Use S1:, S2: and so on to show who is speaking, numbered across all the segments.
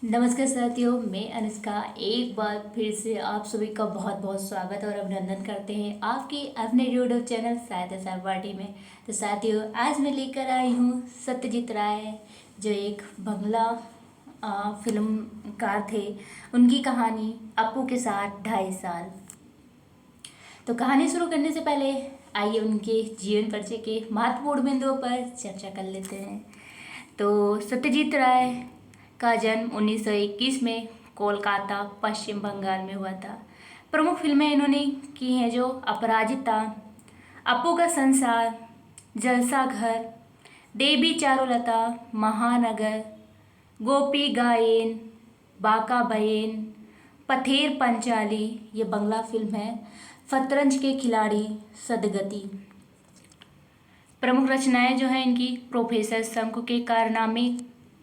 S1: नमस्कार साथियों, मैं अनुष्का एक बार फिर से आप सभी का बहुत बहुत स्वागत और अभिनंदन करते हैं आपके अपने यूट्यूब चैनल साहित्य सहपाठी में। तो साथियों, आज मैं लेकर आई हूँ सत्यजीत राय, जो एक बंगला फिल्मकार थे। उनकी कहानी अपू के साथ 2.5 साल। तो कहानी शुरू करने से पहले आइए उनके जीवन परिचय के महत्वपूर्ण बिंदुओं पर चर्चा कर लेते हैं। तो सत्यजीत राय का जन्म 1921 में कोलकाता, पश्चिम बंगाल में हुआ था। प्रमुख फिल्में इन्होंने की हैं जो अपराजिता, अपू का संसार, जलसा घर, देवी चारुलता, महानगर, गोपी गायन, बाका बयन, पथेर पंचाली, ये बंगला फिल्म है, शतरंज के खिलाड़ी, सदगति। प्रमुख रचनाएं जो हैं इनकी प्रोफेसर शंकु के कारनामे,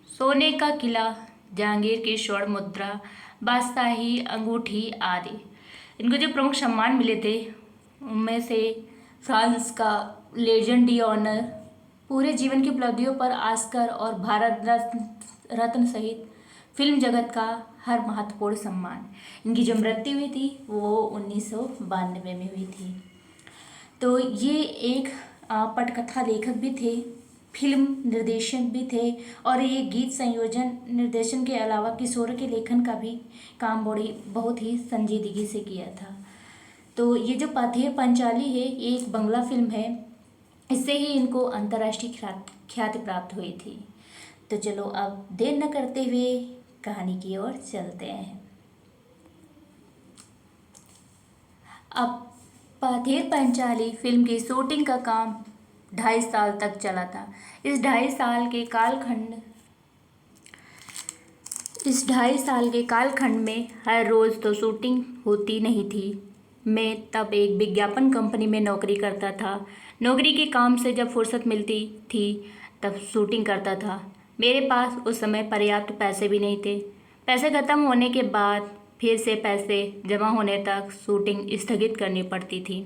S1: सोने का किला, जहांगीर की स्वर्ण मुद्रा, बादशाही अंगूठी आदि। इनको जो प्रमुख सम्मान मिले थे उनमें से फ्रांस का लेजेंड डी ऑनर, पूरे जीवन की उपलब्धियों पर ऑस्कर और भारत रत्न सहित फिल्म जगत का हर महत्वपूर्ण सम्मान। इनकी जो मृत्यु हुई थी वो 1992 में हुई थी। तो ये एक पटकथा लेखक भी थे, फिल्म निर्देशक भी थे और ये गीत संयोजन निर्देशन के अलावा किशोर के लेखन का भी काम बहुत ही संजीदगी से किया था। तो ये जो पथेर पंचाली है ये एक बंगला फिल्म है, इससे ही इनको अंतर्राष्ट्रीय ख्याति प्राप्त हुई थी। तो चलो अब देर न करते हुए कहानी की ओर चलते हैं। अब पथेर पंचाली फिल्म की शूटिंग का काम 2.5 साल तक चला था। इस 2.5 साल के कालखंड में हर रोज़ तो शूटिंग होती नहीं थी। मैं तब एक विज्ञापन कंपनी में नौकरी करता था। नौकरी के काम से जब फुर्सत मिलती थी तब शूटिंग करता था। मेरे पास उस समय पर्याप्त पैसे भी नहीं थे। पैसे ख़त्म होने के बाद फिर से पैसे जमा होने तक शूटिंग स्थगित करनी पड़ती थी।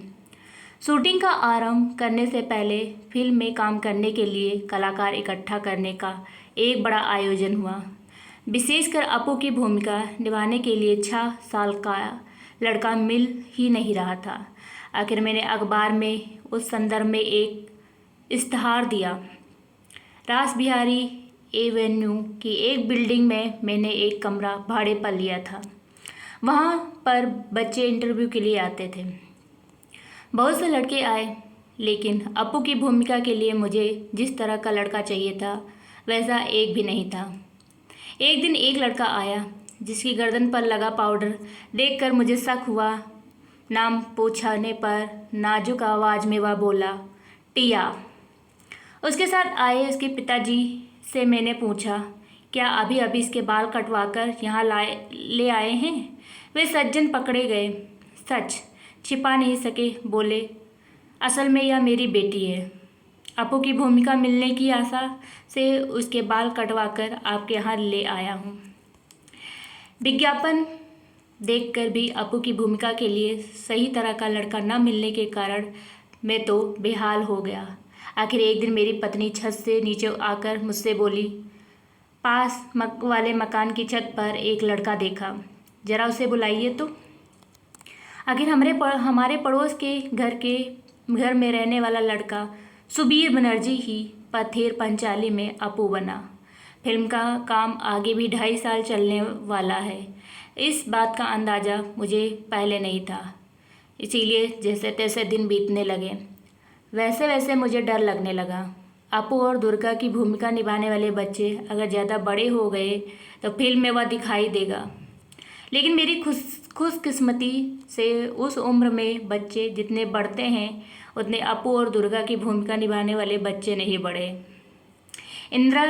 S1: शूटिंग का आरंभ करने से पहले फिल्म में काम करने के लिए कलाकार इकट्ठा करने का एक बड़ा आयोजन हुआ। विशेषकर अपू की भूमिका निभाने के लिए 6 साल का लड़का मिल ही नहीं रहा था। आखिर मैंने अखबार में उस संदर्भ में एक इश्तहार दिया। रास बिहारी एवेन्यू की एक बिल्डिंग में मैंने एक कमरा भाड़े पर लिया था। वहाँ पर बच्चे इंटरव्यू के लिए आते थे। बहुत से लड़के आए, लेकिन अपू की भूमिका के लिए मुझे जिस तरह का लड़का चाहिए था वैसा एक भी नहीं था। एक दिन एक लड़का आया जिसकी गर्दन पर लगा पाउडर देखकर मुझे शक हुआ। नाम पूछने पर नाजुक आवाज़ में वह बोला, टिया। उसके साथ आए उसके पिताजी से मैंने पूछा, क्या अभी अभी इसके बाल कटवाकर यहाँ ले आए हैं? वे सज्जन पकड़े गए। सच छिपा नहीं सके, बोले, असल में यह मेरी बेटी है। अपू की भूमिका मिलने की आशा से उसके बाल कटवाकर आपके यहाँ ले आया हूँ। विज्ञापन देखकर भी अपू की भूमिका के लिए सही तरह का लड़का न मिलने के कारण मैं तो बेहाल हो गया। आखिर एक दिन मेरी पत्नी छत से नीचे आकर मुझसे बोली, पास वाले मकान की छत पर एक लड़का देखा, ज़रा उसे बुलाइए तो। आखिर हमारे पड़ोस के घर में रहने वाला लड़का सुबीर बनर्जी ही पथेर पंचाली में अपू बना। फिल्म का काम आगे भी 2.5 साल चलने वाला है, इस बात का अंदाज़ा मुझे पहले नहीं था। इसीलिए जैसे तैसे दिन बीतने लगे, वैसे वैसे मुझे डर लगने लगा। अपू और दुर्गा की भूमिका निभाने वाले बच्चे अगर ज़्यादा बड़े हो गए तो फिल्म में वह दिखाई देगा, लेकिन मेरी खुशकिस्मती से उस उम्र में बच्चे जितने बढ़ते हैं उतने अपू और दुर्गा की भूमिका निभाने वाले बच्चे नहीं बढ़े। इंदिरा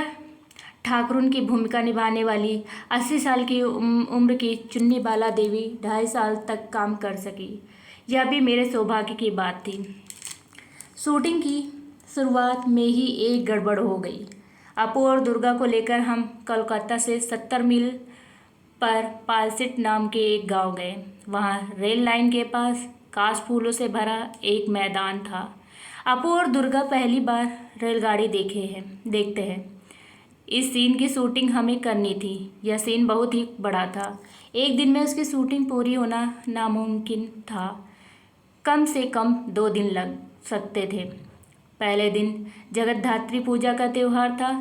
S1: ठाकुरन की भूमिका निभाने वाली 80 साल की उम्र की चुन्नी बाला देवी 2.5 साल तक काम कर सकी। यह भी मेरे सौभाग्य की बात थी। शूटिंग की शुरुआत में ही एक गड़बड़ हो गई। अपू और दुर्गा को लेकर हम कोलकाता से 70 मील पर पालसिट नाम के एक गांव गए। वहाँ रेल लाइन के पास काश फूलों से भरा एक मैदान था। अपू और दुर्गा पहली बार रेलगाड़ी देखते हैं। इस सीन की शूटिंग हमें करनी थी। यह सीन बहुत ही बड़ा था। एक दिन में उसकी शूटिंग पूरी होना नामुमकिन था। कम से कम 2 दिन लग सकते थे। पहले दिन जगतधात्री पूजा का त्यौहार था।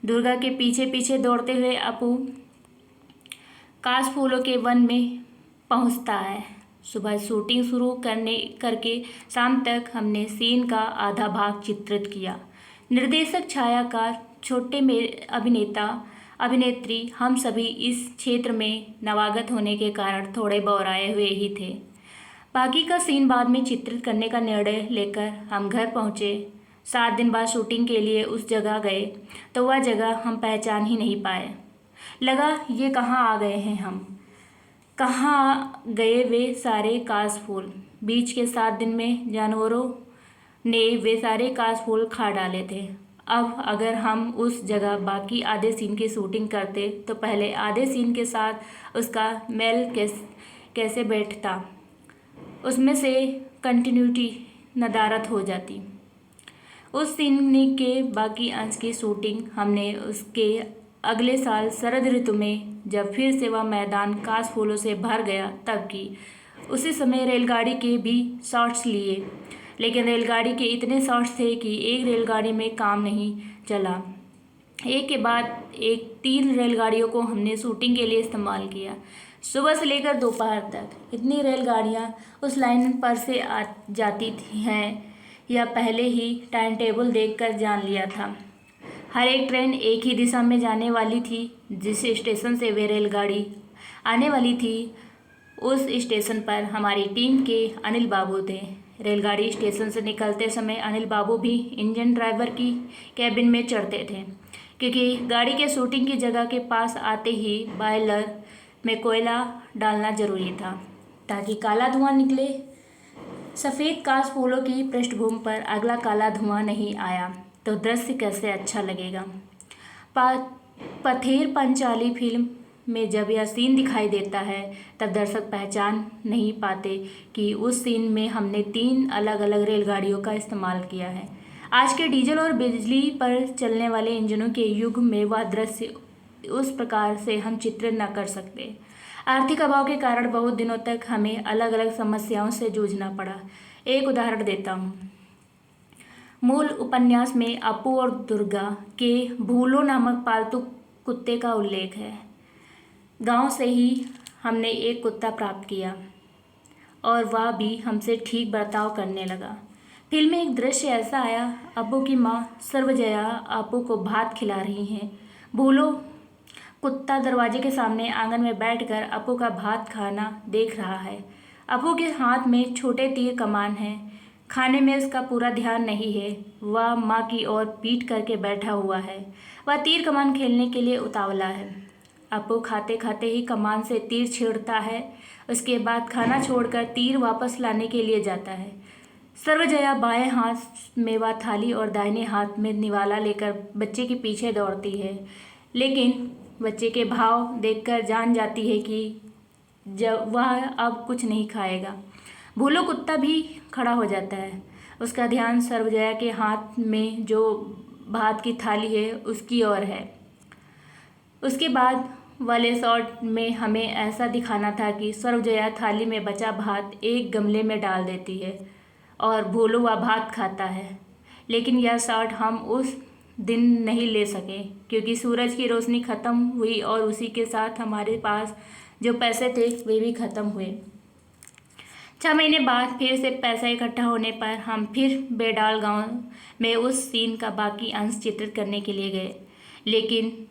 S1: दुर्गा के पीछे पीछे दौड़ते हुए अपू काशफूलों के वन में पहुंचता है। सुबह शूटिंग शुरू करके शाम तक हमने सीन का आधा भाग चित्रित किया। निर्देशक, छायाकार, छोटे अभिनेता, अभिनेत्री, हम सभी इस क्षेत्र में नवागत होने के कारण थोड़े बौराए हुए ही थे। बाकी का सीन बाद में चित्रित करने का निर्णय लेकर हम घर पहुँचे। 7 दिन बाद शूटिंग के लिए उस जगह गए तो वह जगह हम पहचान ही नहीं पाए। लगा ये कहाँ आ गए हैं हम, कहाँ गए वे सारे काशफूल। बीच के 7 दिन में जानवरों ने वे सारे काशफूल खा डाले थे। अब अगर हम उस जगह बाकी आधे सीन की शूटिंग करते तो पहले आधे सीन के साथ उसका मेल कैसे बैठता, उसमें से कंटिन्यूटी नदारद हो जाती। उस सीन के बाकी अंश की शूटिंग हमने उसके अगले साल शरद ऋतु में जब फिर से वह मैदान काशफूलों से भर गया तब की। उसी समय रेलगाड़ी के भी शॉट्स लिए, लेकिन रेलगाड़ी के इतने शॉट्स थे कि एक रेलगाड़ी में काम नहीं चला। एक के बाद एक 3 रेलगाड़ियों को हमने शूटिंग के लिए इस्तेमाल किया। सुबह से लेकर दोपहर तक इतनी रेलगाड़ियाँ उस लाइन पर से आ जाती हैं, या पहले ही टाइम टेबल देखकर जान लिया था। हर एक ट्रेन एक ही दिशा में जाने वाली थी। जिस स्टेशन से वे रेलगाड़ी आने वाली थी उस स्टेशन पर हमारी टीम के अनिल बाबू थे। रेलगाड़ी स्टेशन से निकलते समय अनिल बाबू भी इंजन ड्राइवर की कैबिन में चढ़ते थे, क्योंकि गाड़ी के शूटिंग की जगह के पास आते ही बॉयलर में कोयला डालना जरूरी था ताकि काला धुआं निकले। सफ़ेद काशफूलों की पृष्ठभूमि पर अगला काला धुआं नहीं आया तो दृश्य कैसे अच्छा लगेगा। पथेर पंचाली फिल्म में जब यह सीन दिखाई देता है तब दर्शक पहचान नहीं पाते कि उस सीन में हमने 3 अलग अलग रेलगाड़ियों का इस्तेमाल किया है। आज के डीजल और बिजली पर चलने वाले इंजनों के युग में वह दृश्य उस प्रकार से हम चित्रित न कर सकते। आर्थिक अभाव के कारण बहुत दिनों तक हमें अलग अलग समस्याओं से जूझना पड़ा। एक उदाहरण देता हूँ। मूल उपन्यास में अपू और दुर्गा के भूलो नामक पालतू कुत्ते का उल्लेख है। गांव से ही हमने एक कुत्ता प्राप्त किया और वह भी हमसे ठीक बर्ताव करने लगा। फिल्म में एक दृश्य ऐसा आया, अपू की माँ सर्वजया अपू को भात खिला रही हैं। भूलो कुत्ता दरवाजे के सामने आंगन में बैठकर अपू का भात खाना देख रहा है। अपू के हाथ में छोटे तीर कमान है। खाने में उसका पूरा ध्यान नहीं है। वह माँ की ओर पीठ करके बैठा हुआ है। वह तीर कमान खेलने के लिए उतावला है। अपू खाते खाते ही कमान से तीर छेड़ता है। उसके बाद खाना छोड़कर तीर वापस लाने के लिए जाता है। सर्वजया बाएं हाथ में वह थाली और दाहिने हाथ में निवाला लेकर बच्चे के पीछे दौड़ती है, लेकिन बच्चे के भाव देखकर जान जाती है कि जब वह अब कुछ नहीं खाएगा। भूलो कुत्ता भी खड़ा हो जाता है। उसका ध्यान सर्वजया के हाथ में जो भात की थाली है उसकी ओर है। उसके बाद वाले शॉट में हमें ऐसा दिखाना था कि सर्वजया थाली में बचा भात एक गमले में डाल देती है और भोलू वह भात खाता है। लेकिन यह शॉट हम उस दिन नहीं ले सके क्योंकि सूरज की रोशनी ख़त्म हुई और उसी के साथ हमारे पास जो पैसे थे वे भी ख़त्म हुए। 6 महीने बाद फिर से पैसा इकट्ठा होने पर हम फिर बेडाल गांव में उस सीन का बाकी अंश चित्रित करने के लिए गए, लेकिन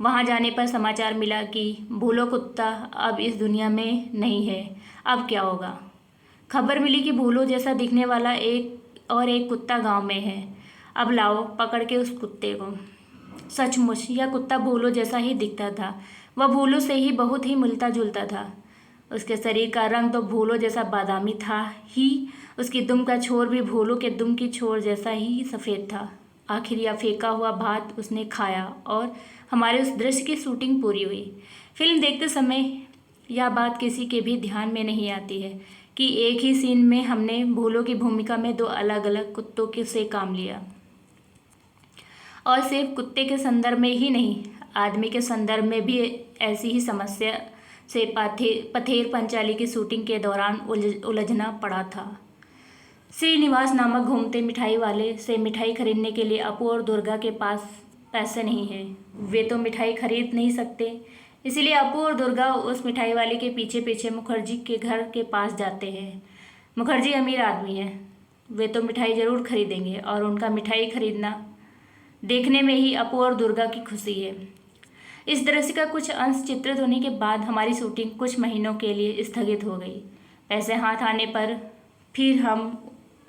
S1: वहां जाने पर समाचार मिला कि भूलो कुत्ता अब इस दुनिया में नहीं है। अब क्या होगा? खबर मिली कि भूलो जैसा दिखने वाला एक कुत्ता गांव में है। अब लाओ पकड़ के उस कुत्ते को। सचमुच यह कुत्ता भूलो जैसा ही दिखता था। वह भूलो से ही बहुत ही मिलता जुलता था। उसके शरीर का रंग तो भूलो जैसा बादामी था ही, उसकी दुम का छोर भी भूलो के दुम की छोर जैसा ही सफ़ेद था। आखिर यह फेंका हुआ भात उसने खाया और हमारे उस दृश्य की शूटिंग पूरी हुई। फिल्म देखते समय यह बात किसी के भी ध्यान में नहीं आती है कि एक ही सीन में हमने भूलो की भूमिका में 2 अलग अलग कुत्तों के से काम लिया। और सिर्फ कुत्ते के संदर्भ में ही नहीं, आदमी के संदर्भ में भी ऐसी ही समस्या से पथेर पंचाली की शूटिंग के दौरान उलझना पड़ा था। श्रीनिवास नामक घूमते मिठाई वाले से मिठाई खरीदने के लिए अपू और दुर्गा के पास पैसे नहीं है। वे तो मिठाई खरीद नहीं सकते, इसीलिए अपू और दुर्गा उस मिठाई वाले के पीछे पीछे मुखर्जी के घर के पास जाते हैं। मुखर्जी अमीर आदमी है, वे तो मिठाई ज़रूर खरीदेंगे और उनका मिठाई खरीदना देखने में ही अपू और दुर्गा की खुशी है। इस दृश्य का कुछ अंश चित्रित होने के बाद हमारी शूटिंग कुछ महीनों के लिए स्थगित हो गई। पैसे हाथ आने पर फिर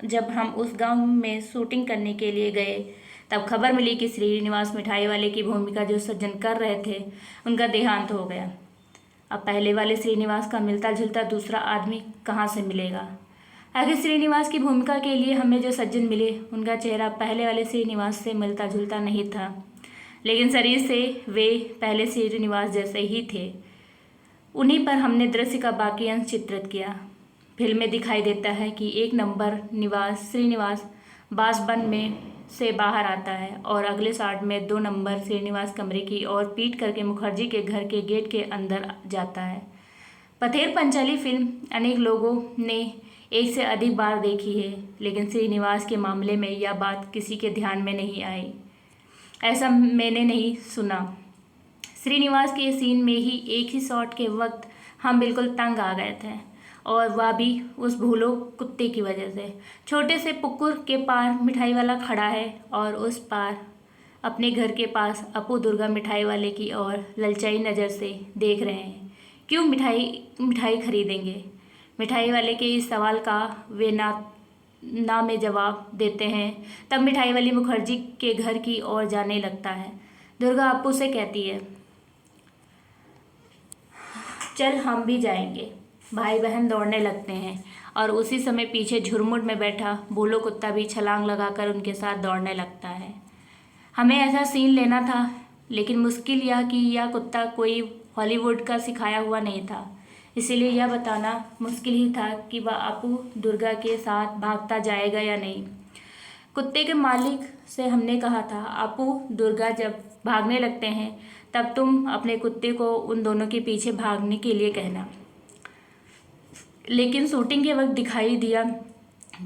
S1: जब हम उस गांव में शूटिंग करने के लिए गए, तब खबर मिली कि श्रीनिवास मिठाई वाले की भूमिका जो सज्जन कर रहे थे, उनका देहांत हो गया। अब पहले वाले श्रीनिवास का मिलता जुलता दूसरा आदमी कहाँ से मिलेगा? आखिर श्रीनिवास की भूमिका के लिए हमें जो सज्जन मिले, उनका चेहरा पहले वाले श्रीनिवास से मिलता जुलता नहीं था, लेकिन शरीर से वे पहले श्रीनिवास जैसे ही थे। उन्हीं पर हमने दृश्य का बाकी अंश चित्रित किया। फिल्म में दिखाई देता है कि एक नंबर निवास श्रीनिवास बांसबन में से बाहर आता है और अगले शॉट में 2 नंबर श्रीनिवास कमरे की ओर पीट करके मुखर्जी के घर के गेट के अंदर जाता है। पथेर पंचाली फिल्म अनेक लोगों ने एक से अधिक बार देखी है, लेकिन श्रीनिवास के मामले में यह बात किसी के ध्यान में नहीं आई। ऐसा मैंने नहीं सुना। श्रीनिवास के सीन में ही एक ही शॉट के वक्त हम बिल्कुल तंग आ गए थे, और वह भी उस भूलो कुत्ते की वजह से। छोटे से पुकुर के पार मिठाई वाला खड़ा है और उस पार अपने घर के पास अपू दुर्गा मिठाई वाले की ओर ललचाई नज़र से देख रहे हैं। क्यों मिठाई खरीदेंगे? मिठाई वाले के इस सवाल का वे ना में जवाब देते हैं। तब मिठाई वाली मुखर्जी के घर की ओर जाने लगता है। दुर्गा अपू से कहती है, चल हम भी जाएंगे। भाई बहन दौड़ने लगते हैं और उसी समय पीछे झुरमुट में बैठा भूलो कुत्ता भी छलांग लगाकर उनके साथ दौड़ने लगता है। हमें ऐसा सीन लेना था, लेकिन मुश्किल यह कि यह कुत्ता कोई हॉलीवुड का सिखाया हुआ नहीं था, इसीलिए यह बताना मुश्किल ही था कि वह अपू दुर्गा के साथ भागता जाएगा या नहीं। कुत्ते के मालिक से हमने कहा था, अपू दुर्गा जब भागने लगते हैं तब तुम अपने कुत्ते को उन दोनों के पीछे भागने के लिए कहना। लेकिन शूटिंग के वक्त दिखाई दिया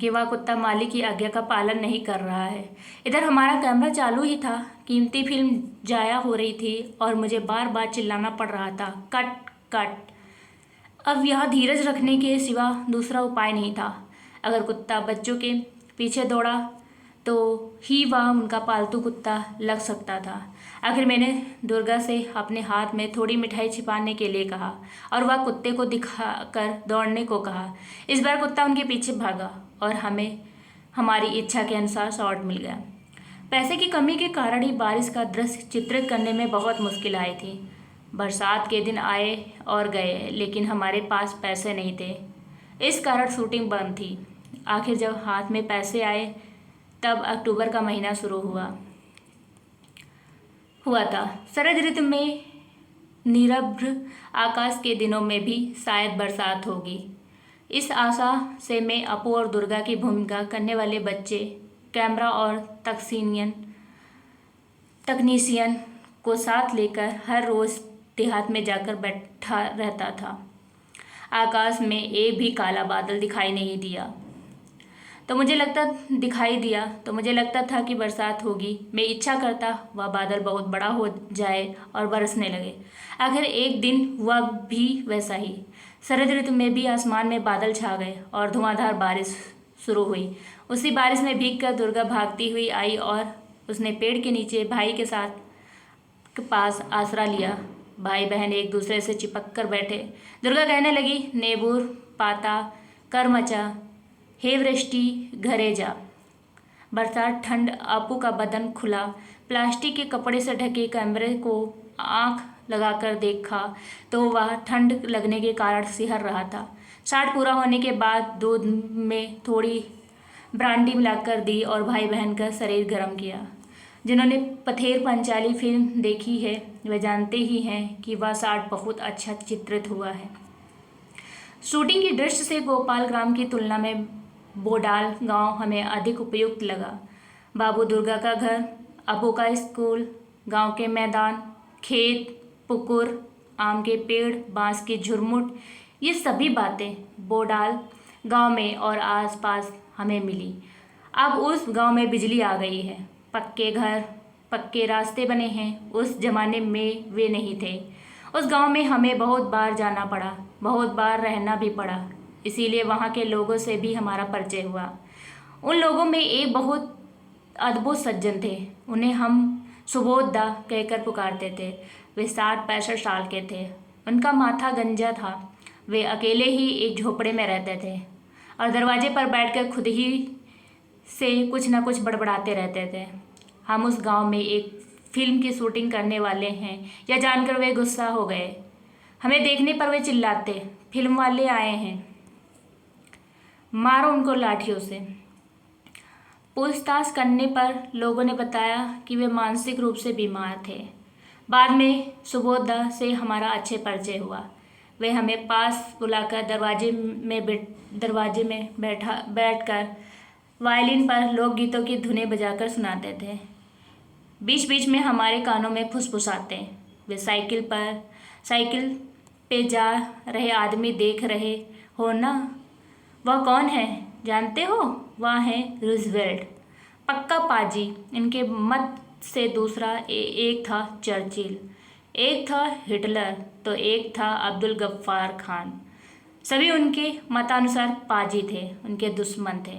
S1: कि वह कुत्ता मालिक की आज्ञा का पालन नहीं कर रहा है। इधर हमारा कैमरा चालू ही था, कीमती फिल्म जाया हो रही थी और मुझे बार बार चिल्लाना पड़ रहा था, कट कट। अब यह धीरज रखने के सिवा दूसरा उपाय नहीं था। अगर कुत्ता बच्चों के पीछे दौड़ा तो ही वह उनका पालतू कुत्ता लग सकता था। आखिर मैंने दुर्गा से अपने हाथ में थोड़ी मिठाई छिपाने के लिए कहा और वह कुत्ते को दिखाकर दौड़ने को कहा। इस बार कुत्ता उनके पीछे भागा और हमें हमारी इच्छा के अनुसार शॉट मिल गया। पैसे की कमी के कारण ही बारिश का दृश्य चित्रित करने में बहुत मुश्किल आई थी। बरसात के दिन आए और गए, लेकिन हमारे पास पैसे नहीं थे, इस कारण शूटिंग बंद थी। आखिर जब हाथ में पैसे आए तब अक्टूबर का महीना शुरू हुआ था। शरद ऋतु में निरभ्र आकाश के दिनों में भी शायद बरसात होगी। इस आशा से मैं अपू और दुर्गा की भूमिका करने वाले बच्चे, कैमरा और तकनीशियन को साथ लेकर हर रोज़ देहात में जाकर बैठा रहता था। आकाश में एक भी काला बादल दिखाई दिया तो मुझे लगता था कि बरसात होगी। मैं इच्छा करता वह बादल बहुत बड़ा हो जाए और बरसने लगे। आखिर एक दिन हुआ भी वैसा ही। शरद ऋतु में भी आसमान में बादल छा गए और धुआंधार बारिश शुरू हुई। उसी बारिश में भीगकर दुर्गा भागती हुई आई और उसने पेड़ के नीचे भाई के पास आसरा लिया। भाई बहन एक दूसरे से चिपक कर बैठे। दुर्गा कहने लगी, नेबूर पाता कर मचा, हे वृष्टि घरे जा। बरसात ठंड। आपू का बदन खुला। प्लास्टिक के कपड़े से ढके कैमरे को आंख लगाकर देखा तो वह ठंड लगने के कारण सिहर रहा था। शॉट पूरा होने के बाद दूध में थोड़ी ब्रांडी मिलाकर दी और भाई बहन का शरीर गर्म किया। जिन्होंने पथेर पंचाली फिल्म देखी है वे जानते ही हैं कि वह शॉट बहुत अच्छा चित्रित हुआ है। शूटिंग की दृष्टि से गोपाल ग्राम की तुलना में बोडाल गांव हमें अधिक उपयुक्त लगा। बाबू दुर्गा का घर अबू का स्कूल, गांव के मैदान, खेत, पुकुर, आम के पेड़, बांस की झुरमुट, ये सभी बातें बोडाल गांव में और आसपास हमें मिली। अब उस गांव में बिजली आ गई है, पक्के घर, पक्के रास्ते बने हैं। उस जमाने में वे नहीं थे। उस गांव में हमें बहुत बार जाना पड़ा, बहुत बार रहना भी पड़ा, इसीलिए वहाँ के लोगों से भी हमारा परिचय हुआ। उन लोगों में एक बहुत अद्भुत सज्जन थे, उन्हें हम सुबोधा कहकर पुकारते थे। वे 60-65 साल के थे, उनका माथा गंजा था। वे अकेले ही एक झोपड़े में रहते थे और दरवाजे पर बैठकर खुद ही से कुछ न कुछ बड़बड़ाते रहते थे। हम उस गांव में एक फिल्म की शूटिंग करने वाले हैं यह जानकर वे गुस्सा हो गए। हमें देखने पर वे चिल्लाते, फिल्म वाले आए हैं, मारो उनको लाठियों से। पूछताछ करने पर लोगों ने बताया कि वे मानसिक रूप से बीमार थे। बाद में सुबोधा से हमारा अच्छे परिचय हुआ। वे हमें पास बुलाकर दरवाजे में बैठकर वायलिन पर लोकगीतों की धुनें बजाकर सुनाते थे। बीच बीच में हमारे कानों में फुसफुसाते। वे साइकिल पे जा रहे आदमी देख रहे हो ना, वह कौन है जानते हो? वह है रूजवेल्ट, पक्का पाजी। इनके मत से दूसरा एक था चर्चिल, एक था हिटलर, तो एक था अब्दुल गफ्फार खान। सभी उनके मतानुसार पाजी थे, उनके दुश्मन थे।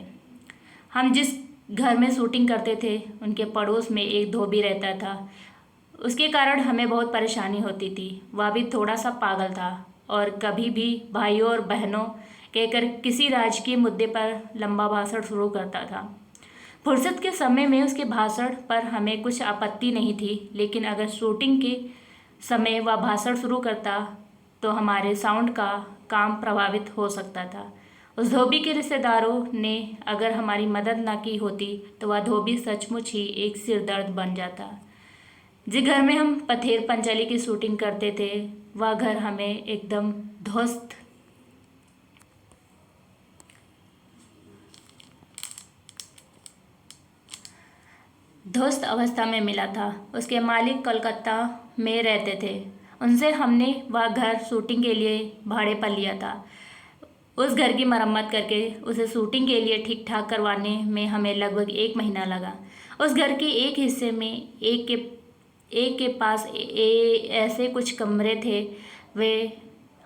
S1: हम जिस घर में शूटिंग करते थे उनके पड़ोस में एक धोबी रहता था। उसके कारण हमें बहुत परेशानी होती थी। वह भी थोड़ा सा पागल था और कभी भी भाइयों और बहनों कहकर किसी राजकीय मुद्दे पर लंबा भाषण शुरू करता था। फुर्सत के समय में उसके भाषण पर हमें कुछ आपत्ति नहीं थी, लेकिन अगर शूटिंग के समय वह भाषण शुरू करता तो हमारे साउंड का काम प्रभावित हो सकता था। उस धोबी के रिश्तेदारों ने अगर हमारी मदद न की होती तो वह धोबी सचमुच ही एक सिरदर्द बन जाता। जिस घर में हम पथेर पंचाली की शूटिंग करते थे वह घर हमें एकदम ध्वस्त अवस्था में मिला था। उसके मालिक कलकत्ता में रहते थे, उनसे हमने वह घर शूटिंग के लिए भाड़े पर लिया था। उस घर की मरम्मत करके उसे शूटिंग के लिए ठीक ठाक करवाने में हमें लगभग 1 महीना लगा। उस घर के एक हिस्से में एक के पास ऐसे कुछ कमरे थे वे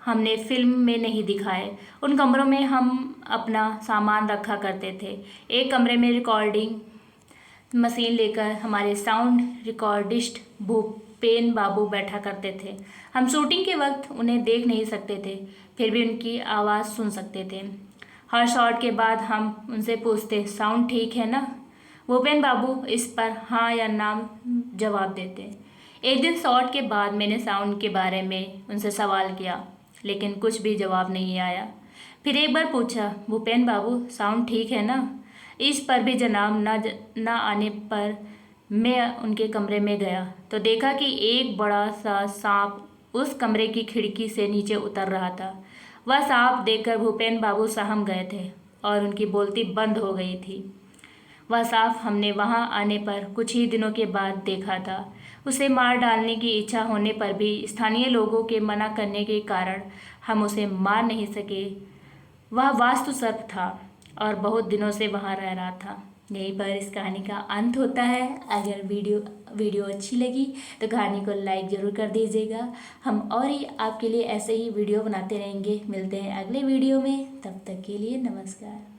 S1: हमने फिल्म में नहीं दिखाए। उन कमरों में हम अपना सामान रखा करते थे। एक कमरे में रिकॉर्डिंग मशीन लेकर हमारे साउंड रिकॉर्डिस्ट भूपेन बाबू बैठा करते थे। हम शूटिंग के वक्त उन्हें देख नहीं सकते थे, फिर भी उनकी आवाज़ सुन सकते थे। हर शॉट के बाद हम उनसे पूछते, साउंड ठीक है ना? भूपेन बाबू इस पर हाँ या ना जवाब देते। एक दिन शॉट के बाद मैंने साउंड के बारे में उनसे सवाल किया, लेकिन कुछ भी जवाब नहीं आया। फिर एक बार पूछा, भूपेन बाबू साउंड ठीक है ना? इस पर भी जवाब न आने पर मैं उनके कमरे में गया तो देखा कि एक बड़ा सा सांप उस कमरे की खिड़की से नीचे उतर रहा था। वह सांप देखकर भूपेन बाबू सहम गए थे और उनकी बोलती बंद हो गई थी। वह सांप हमने वहां आने पर कुछ ही दिनों के बाद देखा था। उसे मार डालने की इच्छा होने पर भी स्थानीय लोगों के मना करने के कारण हम उसे मार नहीं सके। वह वास्तु सर्प था और बहुत दिनों से वहाँ रह रहा था। यहीं पर इस कहानी का अंत होता है। अगर वीडियो अच्छी लगी तो कहानी को लाइक ज़रूर कर दीजिएगा। हम और ही आपके लिए ऐसे ही वीडियो बनाते रहेंगे। मिलते हैं अगले वीडियो में, तब तक के लिए नमस्कार।